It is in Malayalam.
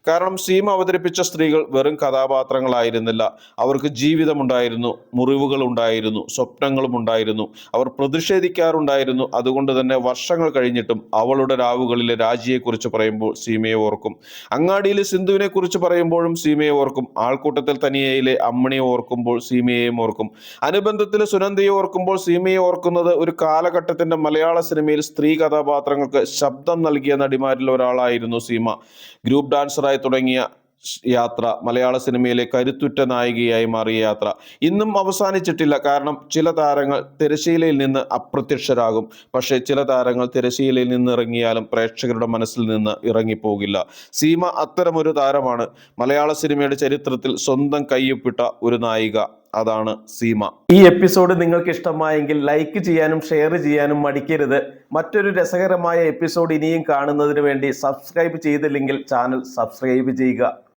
കാരണം സീമ അവതരിപ്പിച്ച സ്ത്രീകൾ വെറും കഥാപാത്രങ്ങളായിരുന്നില്ല. അവർക്ക് ജീവിതമുണ്ടായിരുന്നു, മുറിവുകൾ ഉണ്ടായിരുന്നു, സ്വപ്നങ്ങളും ഉണ്ടായിരുന്നു. അവർ പ്രതിഷേധിക്കാറുണ്ടായിരുന്നു. അതുകൊണ്ട് തന്നെ വർഷങ്ങൾ കഴിഞ്ഞിട്ടും അവളുടെ രാവുകളിലെ രാജിയെക്കുറിച്ച് പറയുമ്പോൾ സീമയെ ഓർക്കും. അങ്ങാടിയിലെ സിന്ധുവിനെ കുറിച്ച് പറയുമ്പോഴും സീമയെ ഓർക്കും. ആൾക്കൂട്ടത്തിൽ തനിയയിലെ അമ്മിണിയെ ഓർക്കുമ്പോൾ സീമയെയും ഓർക്കും. അനുബന്ധത്തിലെ സുനന്ദയെ ഓർക്കുമ്പോൾ സീമയെ ഓർക്കുന്നത് ഒരു കാലഘട്ടത്തിന്റെ മലയാള സിനിമയിൽ സ്ത്രീ കഥാപാത്രങ്ങൾക്ക് ശബ്ദം നൽകിയ നടിമാരിൽ ഒരാളായിരുന്നു സീമ. ഗ്രൂപ്പ് ഡാൻസറായി തുടങ്ങിയ യാത്ര മലയാള സിനിമയിലെ കരുത്തുറ്റ നായികയായി മാറിയ യാത്ര ഇന്നും അവസാനിച്ചിട്ടില്ല. കാരണം ചില താരങ്ങൾ തിരശീലയിൽ നിന്ന് അപ്രത്യക്ഷരാകും. പക്ഷേ ചില താരങ്ങൾ തിരശീലയിൽ നിന്ന് ഇറങ്ങിയാലും പ്രേക്ഷകരുടെ മനസ്സിൽ നിന്ന് ഇറങ്ങിപ്പോകില്ല. സീമ അത്തരമൊരു താരമാണ്. മലയാള സിനിമയുടെ ചരിത്രത്തിൽ സ്വന്തം കയ്യൊപ്പിട്ട ഒരു നായിക, അതാണ് സീമ. ഈ എപ്പിസോഡ് നിങ്ങൾക്ക് ഇഷ്ടമായെങ്കിൽ ലൈക്ക് ചെയ്യാനും ഷെയർ ചെയ്യാനും മടിക്കരുത്. മറ്റൊരു രസകരമായ എപ്പിസോഡ് ഇനിയും കാണുന്നതിന് വേണ്ടി സബ്സ്ക്രൈബ് ചെയ്തില്ലെങ്കിൽ ചാനൽ സബ്സ്ക്രൈബ് ചെയ്യുക.